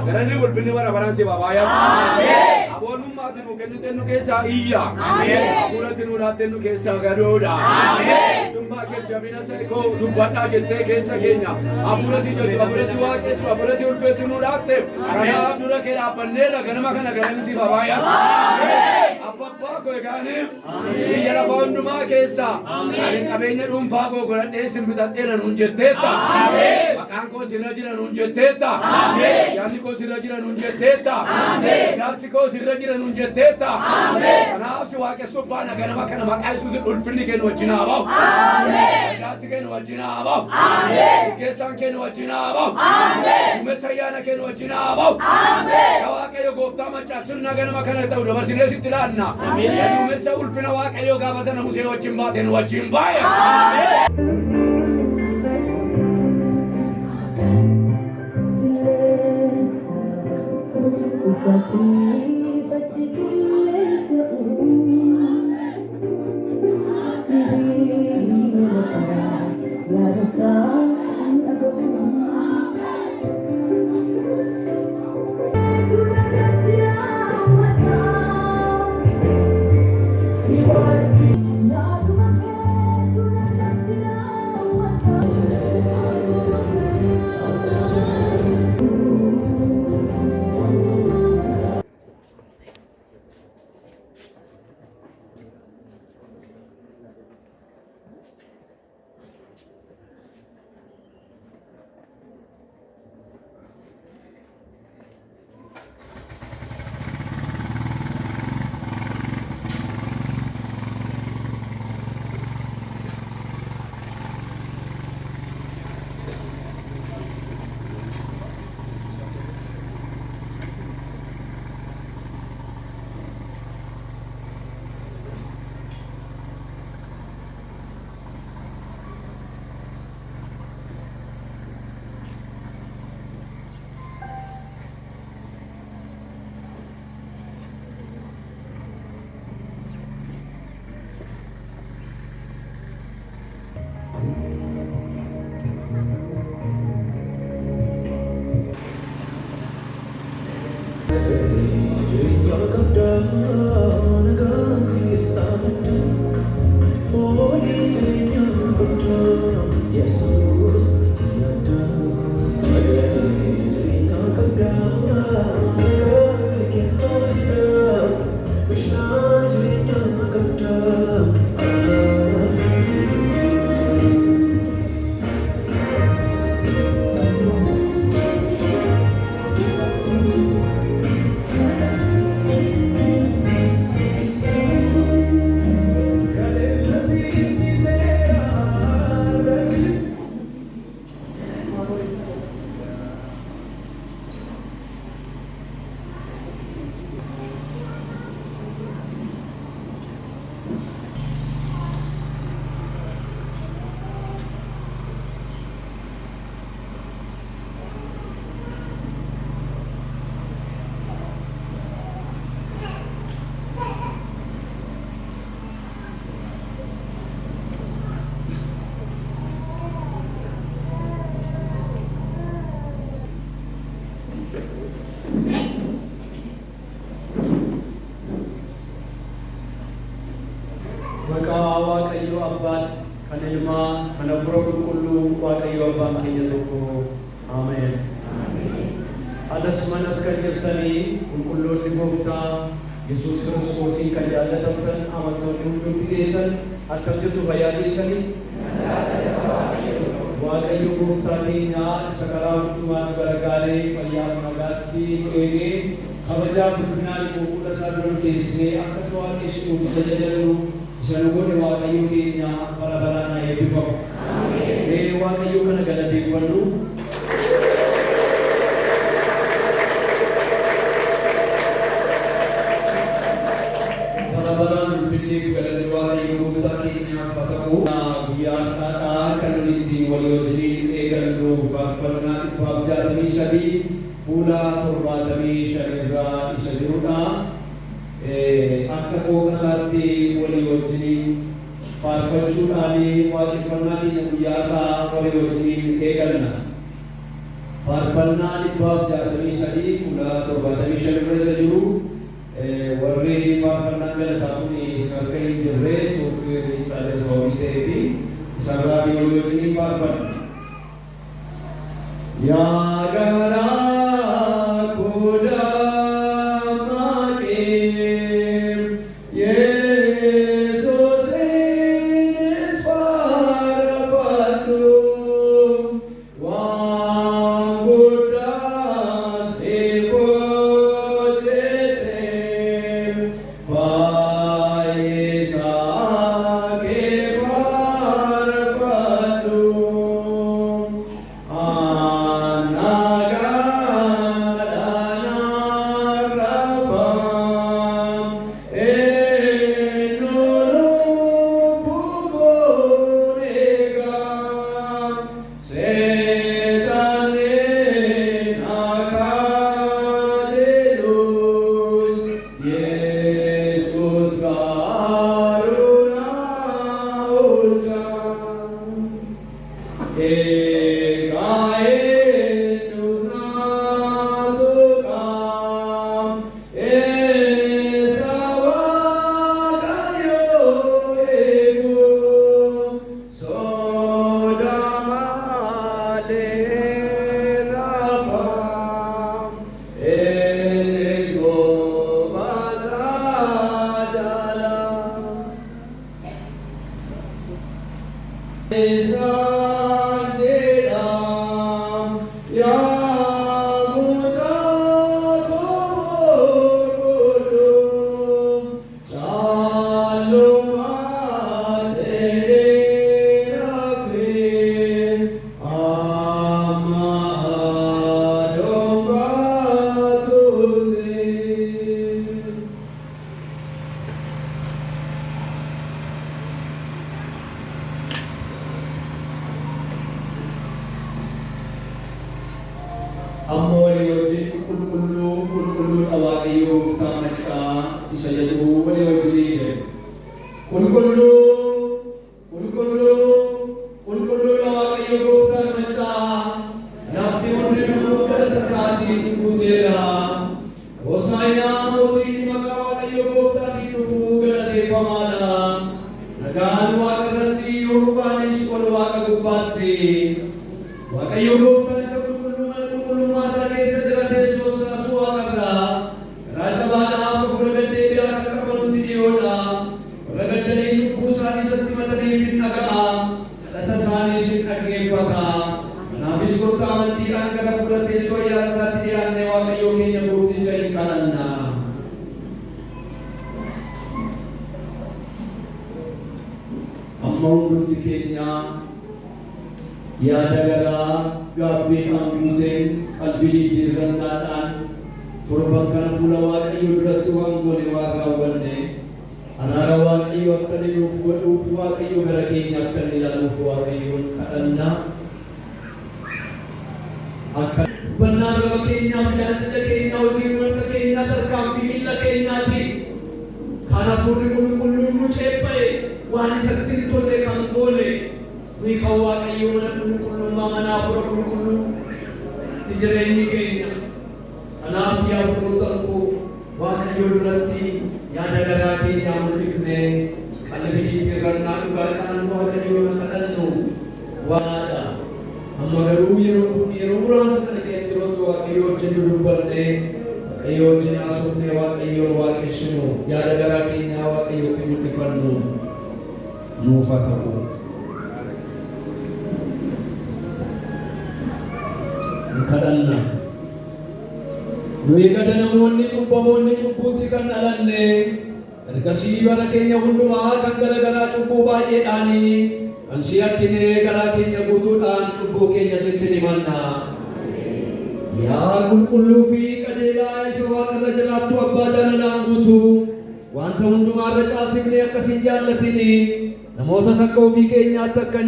Garani ulfinni bara baraan si babaaya. Amen. Aboonummaatti nu kennite nu keessaa iyya. Amen. Hafuurati nu laatte nu keessaa gadoodha. Amen. Tummaa kee jabina seekoo dubbadhaa jettee keessa keenya. Hafuura si jajju, hafuura si waaqessu, hafuura si ulfeessu nu laatte. Kanaaf dura kee dhaabbanneedha ganama kana garani si babaaya. Amen. Abbabbaa koo egaaniif biyya lafa hundumaa keessaa ani qabeenya dhuunfaa koo godhadhee sin bitadheera nuun jetteetta. Amen. Maqaan koo sirra jira nuun jetteetta. Amen. Yaadni koo sirra jira nuun jetteetta. Amen. Jaarsi koo sirra jira nuun jetteetta. Amen. Kanaaf si waaqessuuf baana ganama kana maqaa Yesuusin ulfinni kee nu wajjin haa ba'u. Amen. Jaarsi kee nu wajjin haa ba'u. Amen. Keessaan kee nu wajjin haa ba'u. Amen. Duumessa ayyaana kee nu wajjin haa ba'u. Amen. Yaa Waaqayyo gooftaa maccaa sirna ganama kana ta'u dabarsinee sitti laanna. Amen. Duumessa ulfina Waaqayyo gaafa sana Musee wajjin baate nu wajjin baay'e. Amen. Waaqayyo Abbaan kan Ilmaa kan Hafuura Qulqulluu Waaqayyo Abbaan keenya tokko. Ameen. Adas manas kan jirtanii qulqulloonni Gooftaa Yesuus Kiristoosii kan jaallatamtan amantoonni hundumti keessan akkam jirtu fayyaa keessanii? Waaqayyo Gooftaa keenya isa karaa hundumaan gargaalee fayyaaf nagaatti eegee kabajaa ulfinaan fuula isaa dura keessisee akka isa waaqessuuf isa jajallu isa nu godhe Waaqayyo keenya bara baraan haa eebbifamu. Waaqayyo kana galateeffannu. Bara baraan ulfinneef galanni Waaqayyo Gooftaa keenyaaf haa ta'u. Guyyaa har'aa kan nuti ittiin walii wajjin eegalluuf faarfannaa 63 fuula 75 irraa isa jirudha. Akka qooqa isaatti walii wajjin faarfachuudhaan waaqeffannaa keenya guyyaa har'aa walii wajjin eegalna. faarfannaa dhibbaaf 63 fuula 75 irra isa jiru warri faarfannaa galataa kun isin akka hin jirre sooftiweerii isaanii sababii ta'ee fi isarraa yoo wajjin faarfanna. Yaa garaa koodaa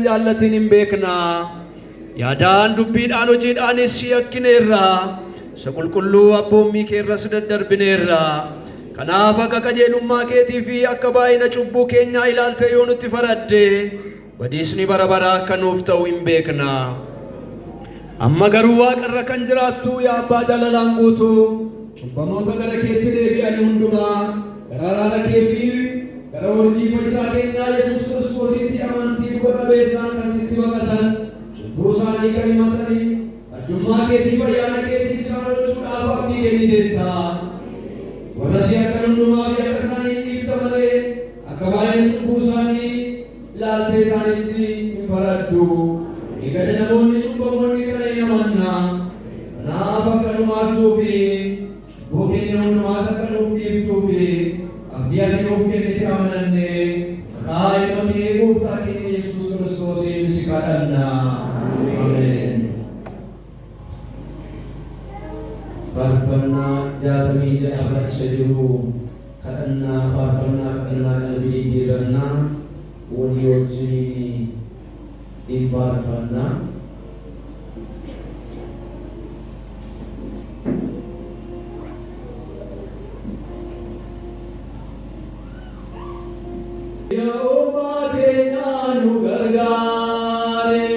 jaalatin hin beekna yaadaan dubbiidhaan hojiidhaanis si yakkineerra isa qulqulluu abboommii keerras daddarbineerra kanaaf akka qajeelummaa keetii fi akka baay'ina cubbuu keenyaa ilaalte yoo nutti faradde badiisni bara baraa akka nuuf ta'u hin beekna amma garuu waaqarra kan jiraattu yaa abbaa jaalalaan guutuu cubbamoota gara keetti deebi'anii hundumaa gara araara kee fi gara hojii fayyisaa keenyaa Yesuus Kiristoositti amantii dhuga qabeessaan kan sitti baqatan cubbuu isaanii kan himatanii arjummaa keetiif ayyaana keetiin isaan oolchuudhaaf abdii kenniteetta. warra si akka hundumaa fi akka isaanii hin dhiifta malee akka baay'ina cubbuu isaanii ilaaltee isaaniitti hin faraddu. eegale namoonni cubbamoonni kana hin amanna. kanaaf akka nu maartuu fi cubbuu keenya hundumaas akka nuuf dhiiftuu fi abdii ati nuuf kennite amananne maqaa ilma kee gooftaa keenya Yesuus Kiristoosiin si kadhanna. Ameen. faarfannaa 66 irratti jiru kadhannaa faarfannaa kadhannaa qalbii jijjiirannaa walii wajjin hin faarfannaa. Yehova keenya nu gargaare.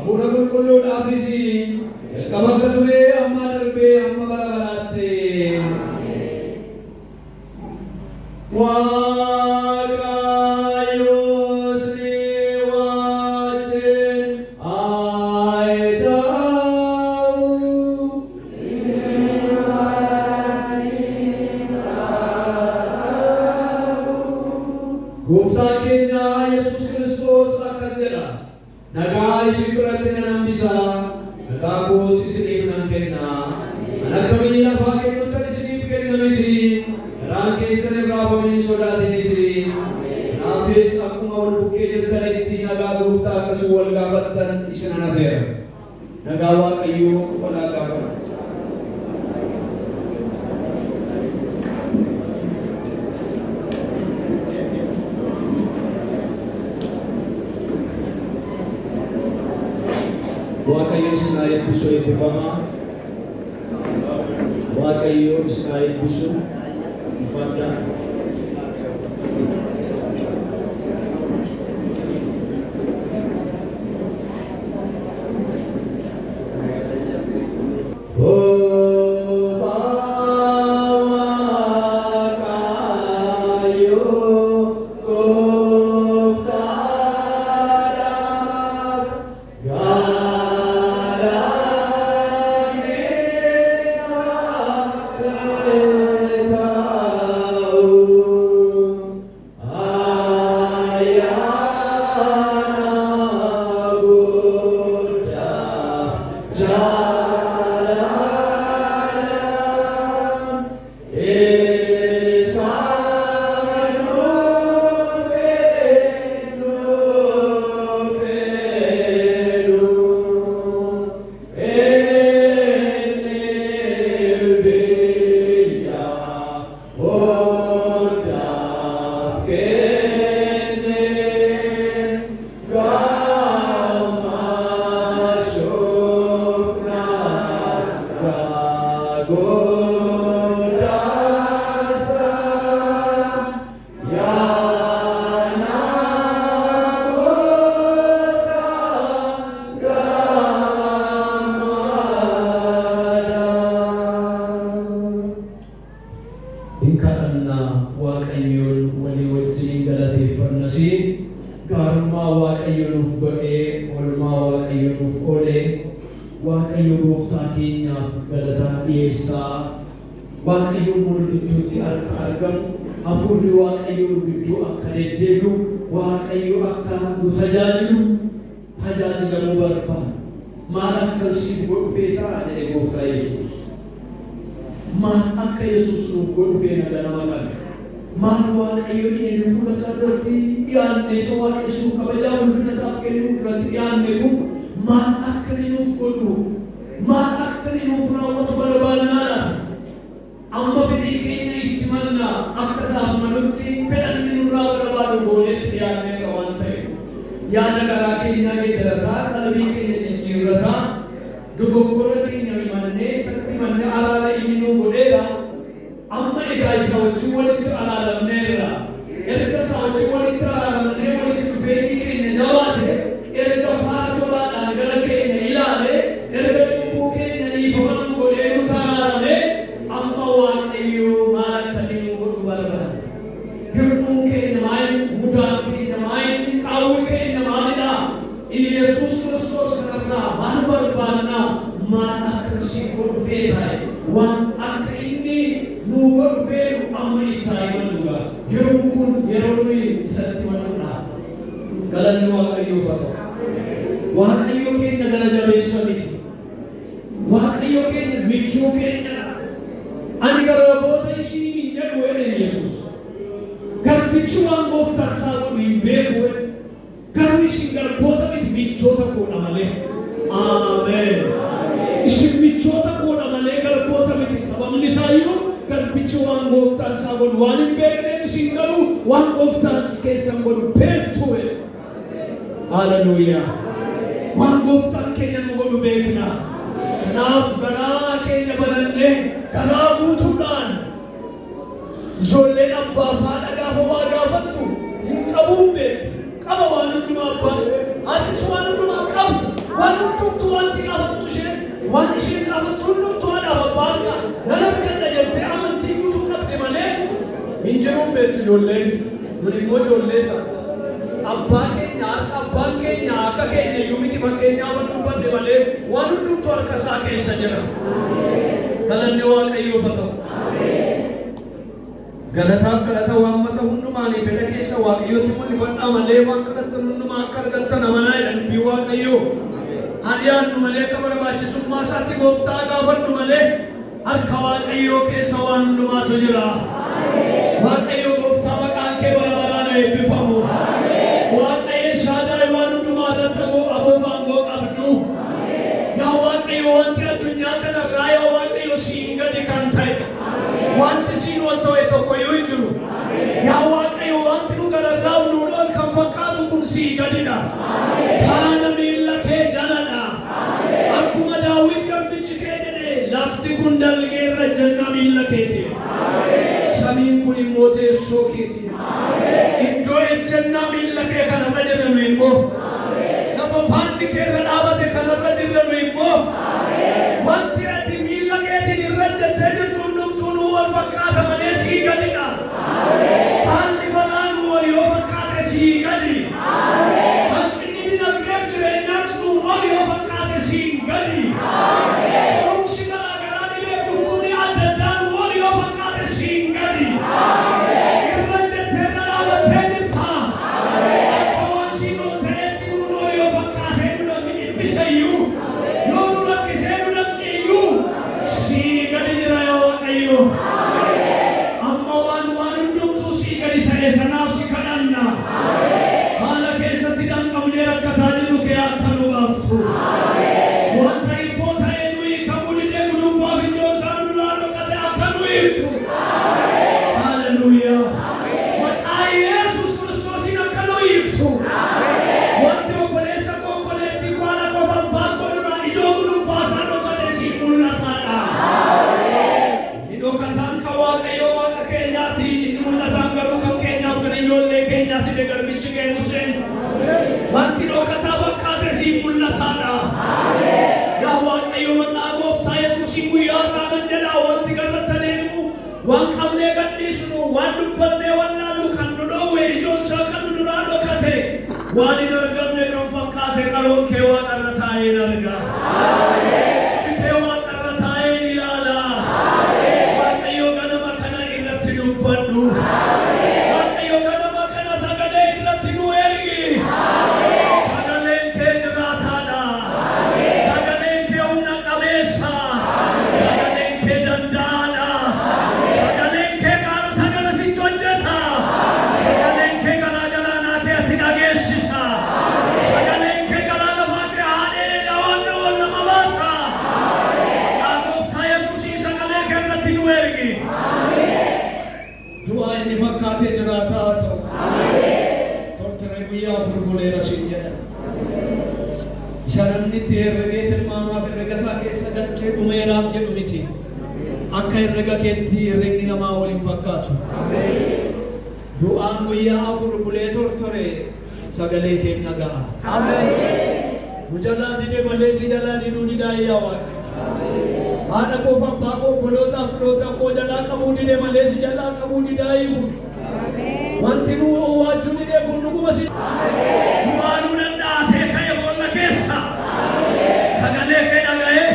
Afura qulqulluudhaafis jalqaba akka ture amma darbee Gooftaan keenya Yesuus Kiristoos akka jedha nagaa isin biratti nan hambisaa nagaa koos isiniif nan kennaa an akka biyyi lafaa kennuuttan isiniif kenna miti garaan keessan hin raafamin hin sodaatinis kanaafis akkuma wal bukkee jirtanitti nagaa gooftaa akkasuma wal gaafattan isin hafeera nagaa Waaqayyoo walaa gaafadhaa. Waaqayyo isin eebbisu eebbifamaa. Waaqayyo isin eebbisu eebbifamaa. Waaqayyo gooftaa keenyaaf galataa dhiyeessaa. Waaqayyo mulu gidduutti argamu hafuurri Waaqayyo gidduu akka deddeebi'u Waaqayyo akka nu tajaajilamuu barbaada. Maal akka siif godhu feetaa jedhe gooftaa Yesuus. Maal akka Yesuus nuuf godhu feena ganama kana. Maal Waaqayyo inni fuula isaa duratti dhiyaanne isa waaqessuu kabajaa ulfina isaaf kennuu duratti dhiyaanne kun maal akka inni nuuf godhu maal akka inni nuuf raawwatu barbaannaadha. Amma fedhii keenya itti mannaa akka isaaf malutti fedhan inni nurraa barbaadu goonetti dhiyaanneerra waan ta'eef yaada garaa keenyaa geeddarataa qalbii keenya jijjiirrataa dogoggora keenya himannee isatti himannee araara inni nuu godheera. Amma egaa isa wajjin walitti araaramneerra erga isa wajjin walitti araaramnee walitti dhufeenyi keenya jabaate erga faara tolaadhaan gara keenya ilaale erga cubbuu keenya dhiifama nu godhee nutti araarame amma Waaqayyo maal akka inni nu godhu barbaada. Hir'uun keenya maali? Mudaan keenya maali? Qaawwi keenya maalidha? Yesuus Kiristoos kanarraa maal barbaadna? Maal akka si godhu feetae waan akka inni nu godhu feetu amma itti himannuudha. Yeroon kun yeroo nuyi isatti himannuudha. Galanni Waaqayyoof haa ta'u. Waaqayyo keenya gara jabeessa miti. Waaqayyo keenya michuu keenya. Ani garboota isin hin jedhu jedhe Yesuus. Garbichi waan gooftaan isaa godhu hin beeku. Garuu isin garboota miti michoota koodha malee. Ameen. Isin michoota koodha malee garboota miti. Sababni isaa iyyuu garbichi waan gooftaan isaa godhu waan hin beekneef isin garuu waan gooftaan keessan godhu beektu. Hallelujah. Waan gooftaan keenya nu godhu beekna. Kanaaf garaa keenya banannee garaa guutuudhaan ijoolleen abbaa fi haadha gaafa waa gaafattu hin qabuun beeku. Qaba waan hundumaa abbaan. Atis waan hundumaa qabdu. Waan hundumtuu wanti gaafattu isheen waan isheen gaafattu hundumtuu haadhaaf abbaan qaba. Nan argadha jettee amantii guutuu qabde malee Injiruun beektu ijoolleen nun immoo ijoollee isaati. Abbaan keenya akka keenya iyyuu miti fakkeenyaa waan dubbanne malee waan hundumtu harka isaa keessa jira. Galanni Waaqayyoof haa ta'u. Galataaf galata waammata hundumaanii fedha keessa Waaqayyootti mul'ifadhaa malee waan kadhattan hundumaa akka argattan amanaa jedha dubbii Waaqayyoo. Hadiyaannu malee akka barbaachisummaa isaatti gooftaa gaafadhu malee harka Waaqayyoo keessa waan hundumaatu jira. Waaqayyo gooftaa maqaan kee bara baraan eebbifamu. Waaqayyo shaadaan waan hundumaa irratti aboof aangoo qabdu. Yaa Waaqayyo wanti addunyaa kanarraa yaa Waaqayyo siin gadi kan ta'e wanti siin ol ta'e tokkoyyuu hin jiru. Yaa Waaqayyo wanti nu gararraa nuun ol kan fakkaatu kun sii gadidha. Faana miilla kee jaladha. Akkuma Daawit garbichi kee jedhe lafti kun dalgeerra jenna miilla keeti. Samiin kun immoo teessoo keeti. Iddoo ejjennaa miilla kee kanarra jiranu immoo lafa faanni kee irra dhaabate kanarra jiranu immoo wanti ati miilla keetiin irra jettee jirtu hundumtuu nu wal fakkaata malee sii gadidha. Haalli balaa nu wal yoo fakkaate sii gadi. Hanqinni dinagdee jireenyaas nu wal yoo fakkaate sii gadi. Barumsi garaagaraa dhibee gurgurri adda addaa nu wal yoo fakkaate sii gadi. Irra jettee irra dhaabattee jirta. Akka waan siin ol ta'eetti nu wal yoo fakkaate nu namni dhibbisayyuu yoo nu rakkisee nu dhaqiiyyuu sii gadi jira yaa Waaqayyo. Amma waan hundumtuu sii gadi ta'e sanaaf si kadhanna. Haala keessatti danqabnee rakkataa jirru kee akka nu baaftu. Wanta hibboo ta'e nuyi kamuu didee guluunfaaf ijoo isaa nu duraan dhokate akka nu hiiktu. Haleluuyaa. Maqaa Yesuus Kiristoosiin akka nu hiiktu. Wanti obboleessa koo obboleettii koo haadha koo abbaa koo duraan ijoo guluunfaa isaa dhokate sii mul'ataadha. Ni dhokataan kan Waaqayyoo Waaqa keenyaati. Ni mul'ataan garuu kan keenyaaf kan ijoollee keenyaati de garbichi kee Museen. Wanti dhokataa fakkaate sii mul'ataadha. Yaa Waaqayyo maqaa gooftaa Yesuusiin guyyaa irraa nan jedhaa wanti garratti adeemu waan qabnee gadhiisnu waan dubbannee waan laallu kan nu dhoowwe ijoon isaa kan nu duraa dhokate waan hin argamne kan fakkaate qaroon kee waaqarra taa'een arga. Citee waaqarra taa'een ilaala. Waaqayyo ganama kana irratti dubbadhu. Waaqayyo ganama kana sagalee irratti nu ergi. Sagaleen kee jiraataadha. Sagaleen kee humna qabeessa. Sagaleen kee danda'aadha. Sagaleen kee gaarota gara sitti hojjeta. Sagaleen kee garaa galaanaa kee ati dhageessisa. Sagaleen kee garaa lafaa kee haadhee Waaqa ol nama baasa. Maqaa gooftaa Yesuusiin sagalee kee irratti nu ergi. Du'aa inni fakkaatee jiraataa haa ta'u. Tortoree guyyaa afur buleera siin jedha. Isa namni itti herregee tilmaamaaf herrega isaa keessa galchee dhumeeraaf jedhu miti. Akka herrega keetti herregni namaa waliin fakkaatu. Du'aan guyyaa afur bulee tortoree sagalee kee dhaga'a. Nu jalaa didee malee si jalaa diduu didaa yaa Waaqa. Haadha koo abbaa koo obboloota firoota koo jalaa qabuu didee malee si jalaa qabuu didaa himu. Wanti nu waachuu didee kun dhuguma si. Du'aa nu danda'atee ka'e boolla keessa. Sagalee kee dhaga'ee.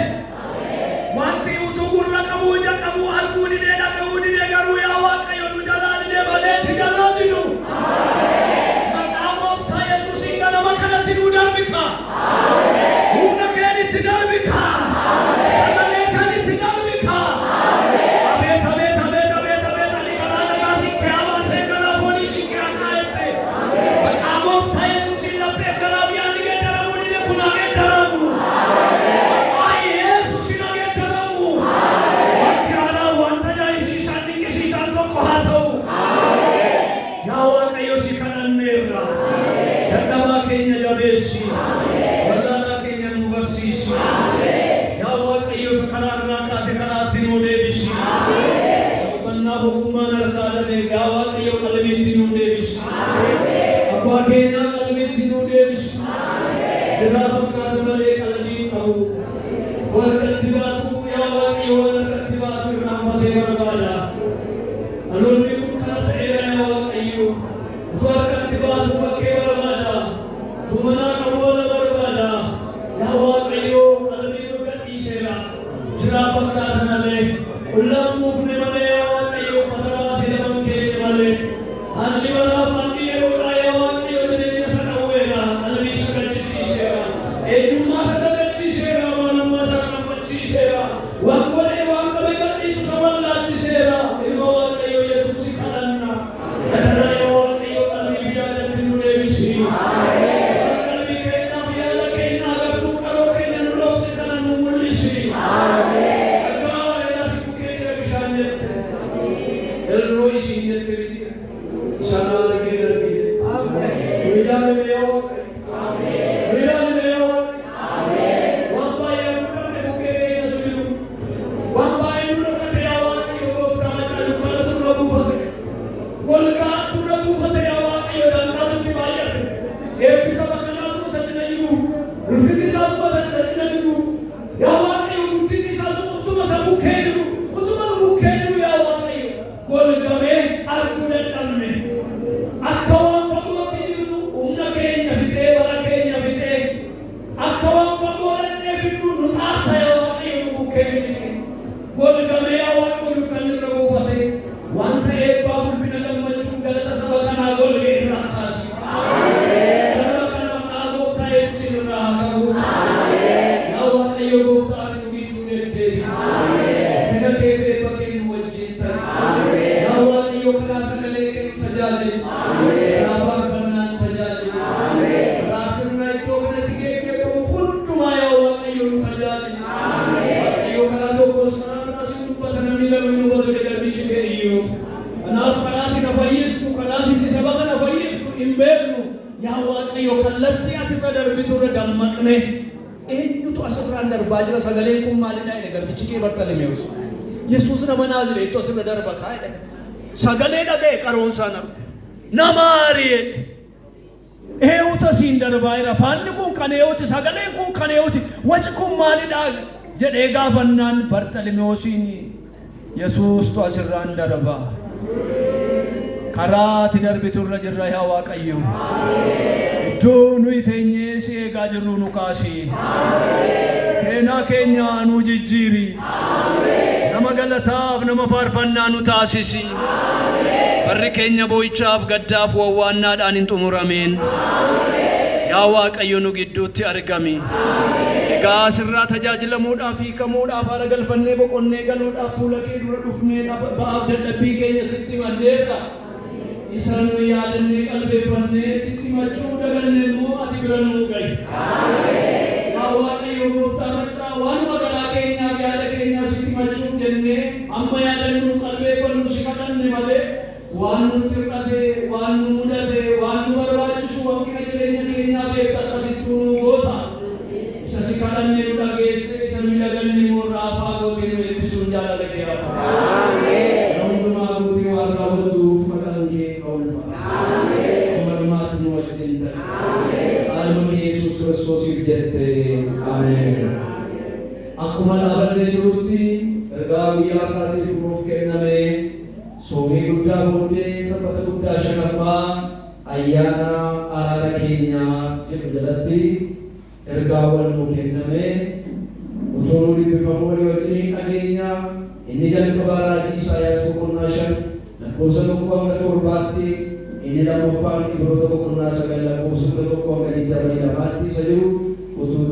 Wanti utuu gurra qabuu ija qabuu arguu didee dhaga'uu didee garuu yaa Waaqayyo nu jalaa didee malee si jalaa didu. Maqaa gooftaa Yesuusiin ganama kanatti nu darbika. Humna keen itti darbika. Sagalee kan itti darbika. Abeet abeet abeet abeet abeet ani garaa nagaa si kee abaasee garaa foonii si kee akka jette. Maqaa gooftaa Yesuusiin laphee garaa biyyaan ni geeddaramu didee kun haa geeddaramu. Maqaa Yesuusiin haa geeddaramu. Wanti haaraa wanta ajaa'ibsiisaan dinqisiisaan tokko haa ta'u. Yaa Waaqayyo si kadhanneerra. Dadhabaa keenya jabeessi. Wallaalaa keenya nu barsiisi. Yaa Waaqayyo isa karaa irraa kaate karaatti nu deebisi. Sabannaa ogummaan harkaa dhabe yaa Waaqayyo qalbiitti nu deebisi. Abbaa keenyaa qalbiitti nu deebisi. Jiraa fakkaatu malee qalbii qabu. Warqatti baatu yaa Waaqayyo warqatti baatu irraanfatee barbaada. Dhaloonni kun Yesus nama Nazaret itu asal darba kaya. Sagale dage karon sana. Namari. Uta sin darba ira fanni kun kane uti sagale kun kane uti wachi kun mali dag. Jade gavannan Bartolomeus ini. Yesus tu asal darba. Karat darbi turra jirra ya Waaqayyo. Jo nu itenye si gajiru nu kasi. Sena Kenya nu jijjiri. Nama galataaf nama faarfannaa nu taasisi. Barri keenya boo'ichaaf gaddaaf wawwaannaadhaan hin xumurameen. Yaa Waaqayyo nu gidduutti argami. Egaa asirraa tajaajilamuudhaaf hiikamuudhaaf haala galfannee boqonnee galuudhaaf fuula kee dura dhufnee ba'aaf dadhabbii keenya sitti manneerra. Isa nu yaadannee qalbeeffannee sitti machuu daganne immoo ati bira nuu gahi. Yaa Waaqayyo gooftaa machaa waanuma garaa keenyaaf yaada keenyaa sitti machuu jennee amma yaadannuu qalbeeffannu si kadhanne malee waan nutti hir'ate waan nu mudate waan nu barbaachisu hanqina jireenya keenyaa beekta akkasittuu nuu goota. Isa si kadhanne nu dhageesse isa miidhaganne immoo raafaa gootee nu eebbisuun jaalala kee haa ta'u. Hundumaa guutii waan raawwatuuf maqaan kee ulfa. Ammanumaatti nu wajjin ta'e. Ilma Yesuus Kiristoosiif jettee ameen. Akkuma dhaabannee jirutti ergaa guyyaa har'aatiif nuuf kenname soomii guddaa booddee sabbata guddaa shanaffaa ayyaana araara keenyaa jedhu jalatti ergaawwan nu kenname utuu nu dhibbifamu walii wajjin dhageenya. Inni jalqabaa raajii Isaayaas boqonnaa 5 lakkoofsa 1-7 inni lammaffaan Ibroota boqonnaa 9 lakkoofsa 1-22 isa jiru utuu